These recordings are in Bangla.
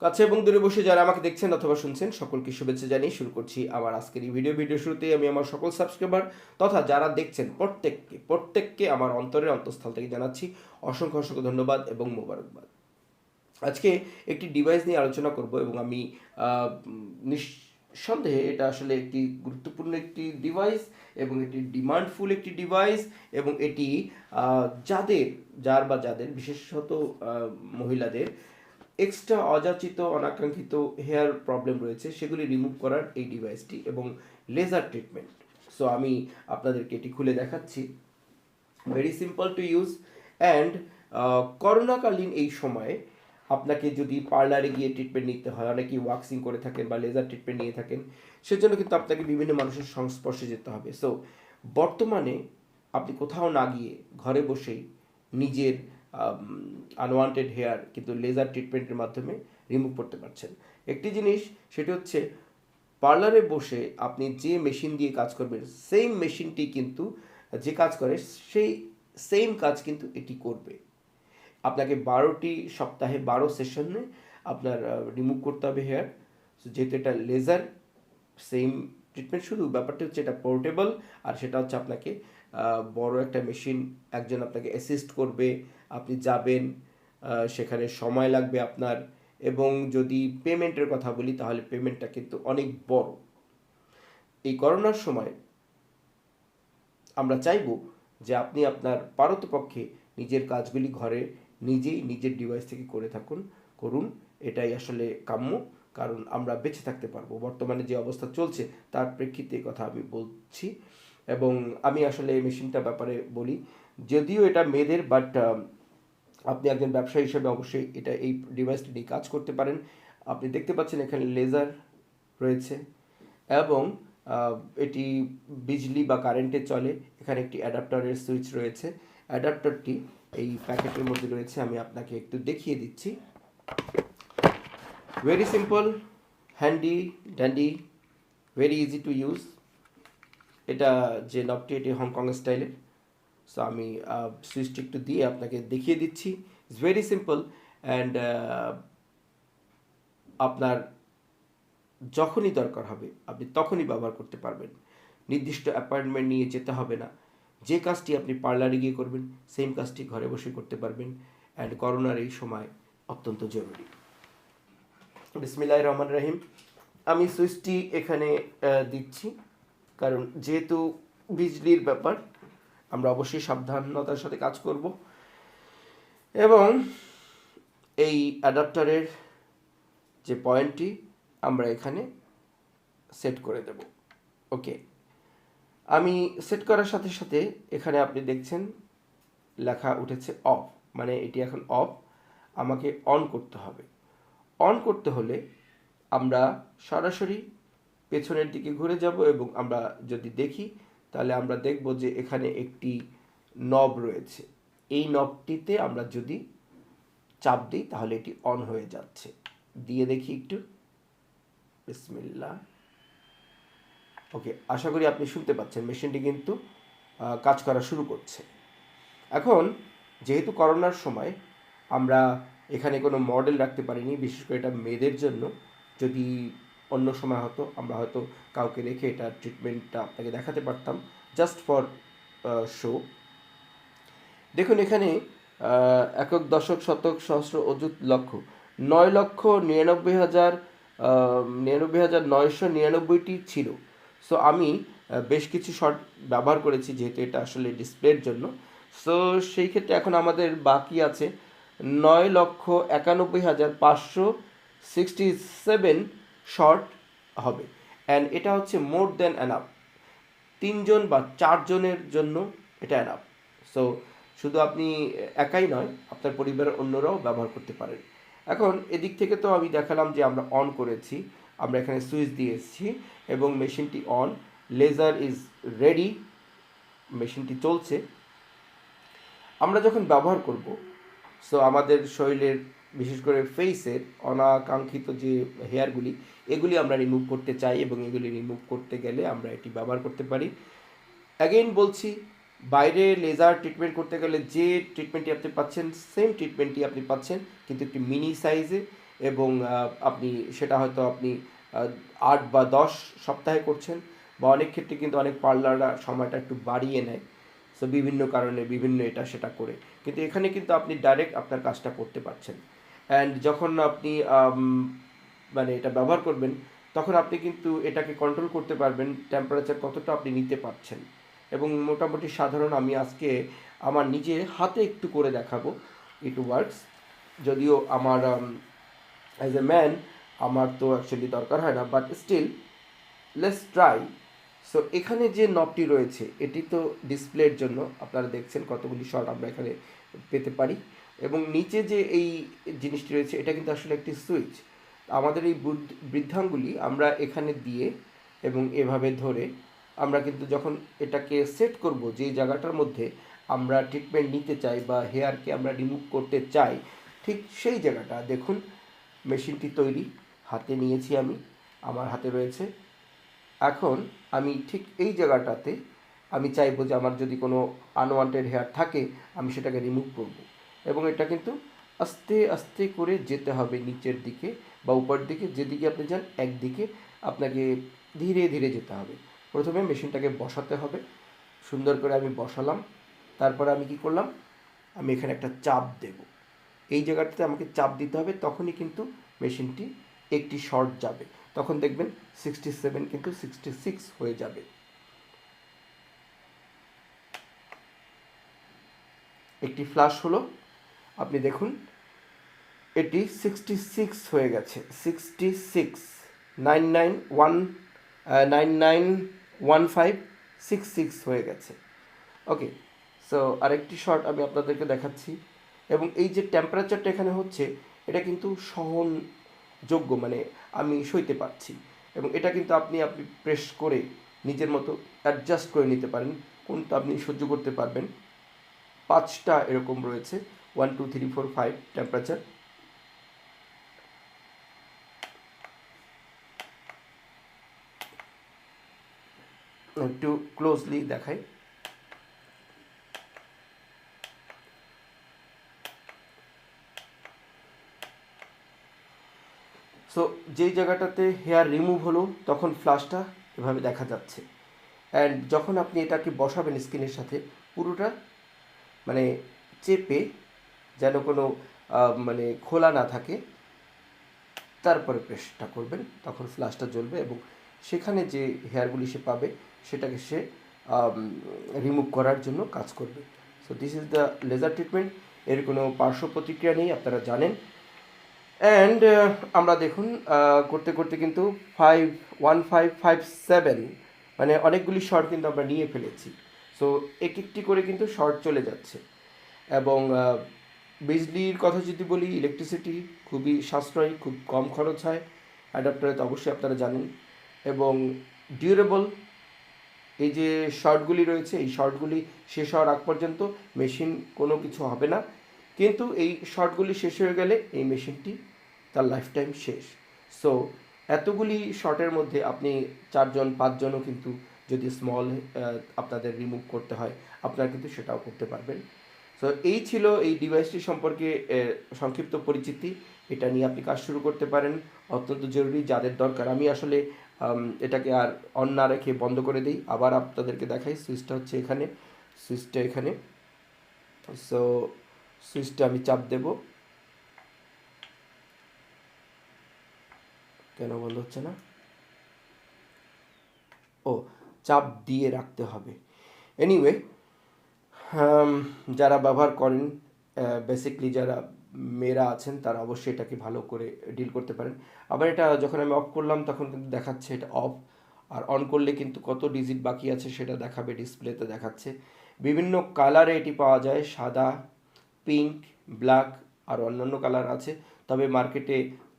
কাছে এবং দূরে বসে যারা আমাকে দেখছেন অথবা শুনছেন সকলকে শুভেচ্ছা জানিয়ে শুরু করছি আমার আজকের এই ভিডিও শুরুতেই আমি আমার সকল সাবস্ক্রাইবার তথা যারা দেখছেন প্রত্যেককে আমার অন্তরের অন্তঃস্থল থেকে জানাচ্ছি অসংখ্য অসংখ্য ধন্যবাদ এবং মোবারকবাদ। আজকে একটি ডিভাইস নিয়ে আলোচনা করব এবং আমি নিঃসন্দেহে এটা আসলে একটি গুরুত্বপূর্ণ একটি ডিভাইস এবং এটি ডিমান্ডফুল একটি ডিভাইস এবং এটি যাদের বিশেষত মহিলাদের এক্সট্রা অযাচিত অনাকাঙ্ক্ষিত হেয়ার প্রবলেম রয়েছে সেগুলি রিমুভ করার এই ডিভাইসটি এবং লেজার ট্রিটমেন্ট। সো আমি আপনাদেরকে এটি খুলে দেখাচ্ছি। Very simple to use and করোনাকালীন এই সময়ে আপনাকে যদি পার্লারে গিয়ে ট্রিটমেন্ট নিতে হয়, অনেকেই ওয়াক্সিং করে থাকেন বা লেজার ট্রিটমেন্ট নিয়ে থাকেন, সেজন্য কিন্তু আপনাকে বিভিন্ন মানুষের সংস্পর্শে যেতে হবে। সো বর্তমানে আপনি কোথাও না গিয়ে ঘরে বসেই নিজের আনওয়ান্টেড হেয়ার কিন্তু লেজার ট্রিটমেন্টের মাধ্যমে রিমুভ করতে পারছেন। একটি জিনিস সেটি হচ্ছে পার্লারে বসে আপনি যে মেশিন দিয়ে কাজ করবেন সেম মেশিনটি কিন্তু যে কাজ করে সেই সেম কাজ কিন্তু এটি করবে। আপনাকে 12টি সপ্তাহে 12 সেশনে আপনার রিমুভ করতে হবে হেয়ার। যেহেতু এটা লেজার সেম ট্রিটমেন্ট, শুধু ব্যাপারটা হচ্ছে এটা পোর্টেবল আর সেটা হচ্ছে আপনাকে বড় একটা মেশিন একজন আপনাকে অ্যাসিস্ট করবে, আপনি যাবেন, সেখানে সময় লাগবে আপনার, এবং যদি পেমেন্টের কথা বলি তাহলে পেমেন্টটা কিন্তু অনেক বড়। এই করোনার সময় আমরা চাইব যে আপনি আপনার পারতপক্ষে নিজের কাজগুলি ঘরে নিজেই নিজের ডিভাইস থেকে করুন। এটাই আসলে কাম্য, কারণ আমরা বেঁচে থাকতে পারবো। বর্তমানে যে অবস্থা চলছে তার প্রেক্ষিতে কথা আমি বলছি এবং আমি আসলে এই মেশিনটার ব্যাপারে বলি। যদিও এটা মেয়েদের, বাট আপনি একজন ব্যবসায়ী হিসেবে অবশ্যই এই ডিভাইসটি নিয়ে কাজ করতে পারেন। আপনি দেখতে পাচ্ছেন এখানে লেজার রয়েছে এবং এটি বিজলি বা কারেন্টে চলে। এখানে একটি অ্যাডাপ্টারের সুইচ রয়েছে। অ্যাডাপ্টারটি এই প্যাকেটের মধ্যে রয়েছে, আমি আপনাকে একটু দেখিয়ে দিচ্ছি। Very simple, handy dandy, very easy to use. এটা যে নবটি এটি হংকং স্টাইলের। সো আমি সুইচটি একটু দিয়ে আপনাকে দেখিয়ে দিচ্ছি। ইটস ভেরি সিম্পল অ্যান্ড আপনার যখনই দরকার হবে আপনি তখনই ব্যবহার করতে পারবেন। নির্দিষ্ট অ্যাপয়েন্টমেন্ট নিয়ে যেতে হবে না। যে কাজটি আপনি পার্লারে গিয়ে করবেন সেম কাজটি ঘরে বসে করতে পারবেন, অ্যান্ড করোনার এই সময় অত্যন্ত জরুরি। বিসমিল্লাহির রহমানির রহিম। আমি সুইচটি এখানে দিচ্ছি, কারণ যেহেতু বিজলির ব্যাপার আমরা অবশ্যই সাবধানতার সাথে কাজ করব এবং এই অ্যাডাপ্টারের যে পয়েন্টটি আমরা এখানে সেট করে দেব। ওকে, আমি সেট করার সাথে সাথে এখানে আপনি দেখছেন লেখা উঠেছে অফ, মানে এটি এখন অফ। আমাকে অন করতে হবে। অন করতে হলে আমরা সরাসরি পেছনের দিকে ঘুরে যাব এবং আমরা যদি দেখি তাহলে আমরা দেখব যে এখানে একটি নব রয়েছে। এই নবটিতে আমরা যদি চাপ দিই তাহলে এটি অন হয়ে যাচ্ছে। দিয়ে দেখি একটু। বিসমিল্লাহ। ওকে, আশা করি আপনি শুনতে পাচ্ছেন মেশিনটি কিন্তু কাজ করা শুরু করছে। এখন যেহেতু করোনার সময় আমরা এখানে কোনো মডেল রাখতে পারিনি, বিশেষ করে এটা মেয়েদের জন্য। যদি অন্য সময় হতো আমরা হয়তো কাউকে রেখে এটা ট্রিটমেন্টটা আপনাকে দেখাতে পারতাম, জাস্ট ফর শো। দেখুন এখানে একক দশক শতক সহস্র অযুত লক্ষ 9,99,999টি ছিল। সো আমি বেশ কিছু শর্ট ব্যবহার করেছি যেহেতু এটা আসলে ডিসপ্লের জন্য। সো সেই ক্ষেত্রে এখন আমাদের বাকি আছে 9,91,567 শর্ট হবে, অ্যান্ড এটা হচ্ছে মোর দ্যান অ্যানাফ। 3 জন বা 4 জনের জন্য এটা অ্যানাফ। সো শুধু আপনি একাই নয়, আপনার পরিবারের অন্যরাও ব্যবহার করতে পারেন। এখন এদিক থেকে তো আমি দেখালাম যে আমরা অন করেছি, আমরা এখানে সুইচ দিয়ে এসেছি এবং মেশিনটি অন, লেজার ইজ রেডি, মেশিনটি চলছে। আমরা যখন ব্যবহার করব, সো আমাদের শরীরের বিশেষ করে ফেসের অনাকাঙ্ক্ষিত যে হেয়ারগুলি এগুলি আমরা রিমুভ করতে চাই এবং এগুলি রিমুভ করতে গেলে আমরা এটি ব্যবহার করতে পারি। অ্যাগেইন বলছি, বাইরে লেজার ট্রিটমেন্ট করতে গেলে যে ট্রিটমেন্টটি আপনি পাচ্ছেন সেম ট্রিটমেন্টটি আপনি পাচ্ছেন, কিন্তু একটি মিনি সাইজে এবং আপনি সেটা হয়তো আপনি 8 বা 10 সপ্তাহে করছেন, বা অনেক ক্ষেত্রে কিন্তু অনেক পার্লাররা সময়টা একটু বাড়িয়ে নেয়। সো বিভিন্ন কারণে বিভিন্ন এটা সেটা করে, কিন্তু এখানে কিন্তু আপনি ডাইরেক্ট আপনার কাজটা করতে পারছেন। অ্যান্ড যখন আপনি মানে এটা ব্যবহার করবেন, তখন আপনি কিন্তু এটাকে কন্ট্রোল করতে পারবেন টেম্পারেচার কতটা আপনি নিতে পারছেন। এবং মোটামুটি সাধারণ আমি আজকে আমার নিজে হাতে একটু করে দেখাবো। It works. যদিও আমার অ্যাজ এ ম্যান আমার তো অ্যাকচুয়ালি দরকার হয় না, but still let's try. So এখানে যে নবটি রয়েছে এটি তো ডিসপ্লের জন্য, আপনারা দেখছেন কতগুলি শট আমরা এখানে পেতে পারি। এবং নিচে যে এই জিনিসটি রয়েছে এটা কিন্তু আসলে একটি সুইচ। আমাদের এই বৃদ্ধাঙ্গুলি আমরা এখানে দিয়ে এবং এভাবে ধরে আমরা কিন্তু যখন এটাকে সেট করব, যে জায়গাটার মধ্যে আমরা ট্রিটমেন্ট নিতে চাই বা হেয়ারকে আমরা রিমুভ করতে চাই, ঠিক সেই জায়গাটা দেখুন মেশিনটি তৈরি, হাতে নিয়েছি আমি, আমার হাতে রয়েছে। এখন আমি ঠিক এই জায়গাটাতে আমি চাইবো যে আমার যদি কোনো আনওয়ান্টেড হেয়ার থাকে আমি সেটাকে রিমুভ করব। এবং এটা কিন্তু আস্তে আস্তে করে যেতে হবে নিচের দিকে বা উপরের দিকে, যেদিকে আপনি যান একদিকে আপনাকে ধীরে ধীরে যেতে হবে। প্রথমে মেশিনটাকে বসাতে হবে, সুন্দর করে আমি বসালাম। তারপরে আমি কি করলাম, আমি এখানে একটা চাপ দেব। এই জায়গাটাতে আমাকে চাপ দিতে হবে, তখনই কিন্তু মেশিনটি একটি শর্ট যাবে। তখন দেখবেন 67 কিন্তু 66 হয়ে যাবে। একটি ফ্ল্যাশ হলো, আপনি দেখুন এটি 66 হয়ে গেছে। 66 991566 হয়ে গেছে। ওকে, সো আরেকটি শর্ট আমি আপনাদেরকে দেখাচ্ছি। এবং এই যে টেম্পারেচারটা এখানে হচ্ছে এটা কিন্তু সহনযোগ্য, মানে আমি সইতে পারছি। এবং এটা কিন্তু আপনি আপনি প্রেস করে নিজের মতো অ্যাডজাস্ট করে নিতে পারেন কোনটা আপনি সহ্য করতে পারবেন। 5টা এরকম রয়েছে, 1 2 3 4 5 টেম্পারেচার। একটু ক্লোজলি দেখাই। সো যেই জায়গাটাতে হেয়ার রিমুভ হলো তখন ফ্ল্যাশটা এভাবে দেখা যাচ্ছে। অ্যান্ড যখন আপনি এটাকে বসাবেন স্কিনের সাথে, পুরোটা মানে চেপে যেন কোনো মানে খোলা না থাকে, তারপরে প্রেসটা করবেন, তখন ফ্ল্যাশটা জ্বলবে এবং সেখানে যে হেয়ারগুলি সে পাবে সেটাকে সে রিমুভ করার জন্য কাজ করবে। So this is the laser treatment. এর কোনো পার্শ্ব প্রতিক্রিয়া নেই, আপনারা জানেন। অ্যান্ড আমরা দেখুন করতে করতে কিন্তু 1557 মানে অনেকগুলি শর্ট কিন্তু আমরা নিয়ে ফেলেছি। সো এক একটি করে কিন্তু শর্ট চলে যাচ্ছে। এবং বিজলির কথা যদি বলি, ইলেকট্রিসিটি খুবই সাশ্রয়ী, খুব কম খরচ হয়। অ্যাডাপ্টারে তো অবশ্যই আপনারা জানেন। এবং ডিউরেবল। এই যে শর্টগুলি রয়েছে এই শর্টগুলি শেষ হওয়ার আগ পর্যন্ত মেশিন কোনো কিছু হবে না, কিন্তু এই শর্টগুলি শেষ হয়ে গেলে এই মেশিনটি তার লাইফ টাইম শেষ। সো এতগুলি শর্টের মধ্যে আপনি 4জন 5জনও কিন্তু যদি স্মল আপনাদের রিমুভ করতে হয় আপনারা কিন্তু সেটাও করতে পারবেন। সো এই ছিল এই ডিভাইসটি সম্পর্কে সংক্ষিপ্ত পরিচিতি। এটা নিয়ে আপনি কাজ শুরু করতে পারেন, অত্যন্ত জরুরি যাদের দরকার। আমি আসলে এটাকে আর অন না রেখে বন্ধ করে দিই, আবার আপনাদেরকে দেখাই। সুইচটা হচ্ছে এখানে, সুইচটা এখানে। সো সুইচটা আমি চাপ দেব, কেন বন্ধ হচ্ছে না? ও, চাপ দিয়ে রাখতে হবে। এনিওয়ে, যারা ব্যবহার করেন বেসিকলি যারা মেয়েরা আছেন তারা অবশ্যই এটাকে ভালো করে ডিল করতে পারেন। আবার এটা যখন আমি অফ করলাম তখন কিন্তু দেখাচ্ছে এটা অফ, আর অন করলে কিন্তু কত ডিজিট বাকি আছে সেটা দেখাবে, ডিসপ্লেতে দেখাচ্ছে। বিভিন্ন কালারে এটি পাওয়া যায়, সাদা, পিঙ্ক, ব্ল্যাক আর অন্যান্য কালার আছে। তবে মার্কেটে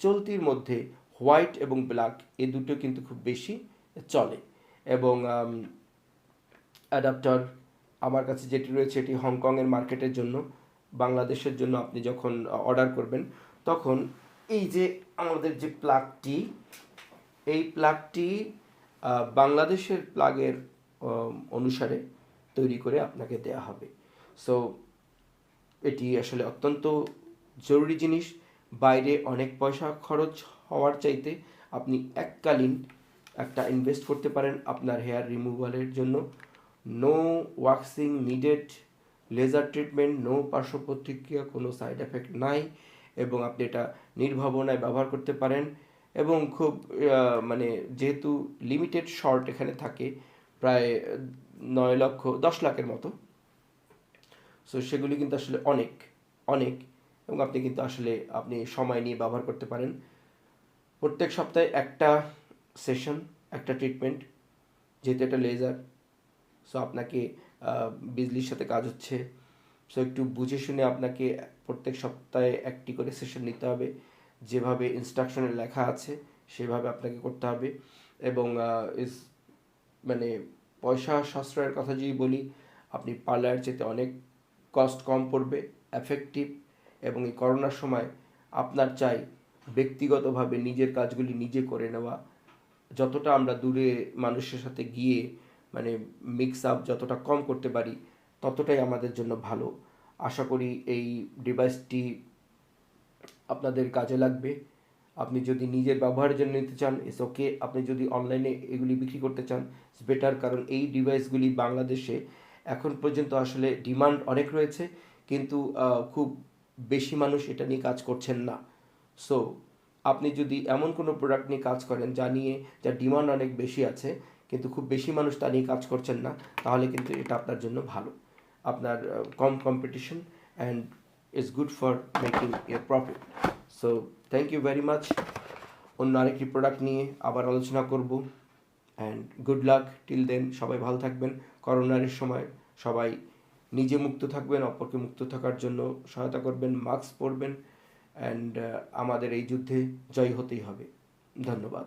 চলতির মধ্যে হোয়াইট এবং ব্ল্যাক এই দুটো কিন্তু খুব বেশি চলে। এবং অ্যাডাপ্টার আমার কাছে যেটি রয়েছে এটি হংকংয়ের মার্কেটের জন্য। বাংলাদেশের জন্য আপনি যখন অর্ডার করবেন তখন এই যে আমাদের যে প্লাগটি, এই প্লাগটি বাংলাদেশের প্লাগের অনুসারে তৈরি করে আপনাকে দেয়া হবে। সো এটি আসলে অত্যন্ত জরুরি জিনিস। বাইরে অনেক পয়সা খরচ হওয়ার চাইতে আপনি এককালীন একটা ইনভেস্ট করতে পারেন আপনার হেয়ার রিমুভালের জন্য। No waxing needed, laser treatment, no পার্শ্ব প্রতিক্রিয়া, কোনো সাইড এফেক্ট নাই, এবং আপনি এটা নির্ভাবনায় ব্যবহার করতে পারেন। এবং খুব মানে যেহেতু লিমিটেড শর্ট এখানে থাকে প্রায় 9 লক্ষ 10 লাখের মতো, সো সেগুলি কিন্তু আসলে অনেক অনেক, এবং আপনি কিন্তু আসলে আপনি সময় নিয়ে ব্যবহার করতে পারেন। প্রত্যেক সপ্তাহে একটা সেশন, একটা ট্রিটমেন্ট, যেহেতু এটা লেজার, সো আপনাকে বিজলির সাথে কাজ হচ্ছে, সো একটু বুঝে শুনে আপনাকে প্রত্যেক সপ্তাহে একটি করে সেশন নিতে হবে, যেভাবে ইনস্ট্রাকশনে লেখা আছে সেভাবে আপনাকে করতে হবে। এবং ইস মানে পয়সা সাশ্রয়ের কথা যদি বলি, আপনি পার্লারের চেয়ে অনেক কস্ট কম পড়বে, এফেক্টিভ, এবং এই করোনার সময় আপনার চাই ব্যক্তিগতভাবে নিজের কাজগুলি নিজে করে নেওয়া। যতটা আমরা দূরে মানুষের সাথে গিয়ে মানে মিক্স আপ যতটা কম করতে পারি ততটাই আমাদের জন্য ভালো। আশা করি এই ডিভাইসটি আপনাদের কাজে লাগবে। আপনি যদি নিজের ব্যবহারের জন্য নিতে চান ইটস ওকে, আপনি যদি অনলাইনে এগুলি বিক্রি করতে চান ইটস বেটার, কারণ এই ডিভাইসগুলি বাংলাদেশে এখন পর্যন্ত আসলে ডিমান্ড অনেক রয়েছে, কিন্তু খুব বেশি মানুষ এটা নিয়ে কাজ করছেন না। সো আপনি যদি এমন কোনো প্রোডাক্ট নিয়ে কাজ করেন যার ডিমান্ড অনেক বেশি আছে কিন্তু খুব বেশি মানুষ তা নিয়ে কাজ করছেন না, তাহলে কিন্তু এটা আপনার জন্য ভালো। আপনার কম competition and is good for making a profit. So thank you very much. অন্য আরেকটি প্রোডাক্ট নিয়ে আবার আলোচনা করব। And good luck till then. সবাই ভালো থাকবেন। করোনার সময় সবাই নিজে মুক্ত থাকবেন, অপরকে মুক্ত থাকার জন্য সহায়তা করবেন, মাস্ক পরবেন, অ্যান্ড আমাদের এই যুদ্ধে জয় হতেই হবে। ধন্যবাদ।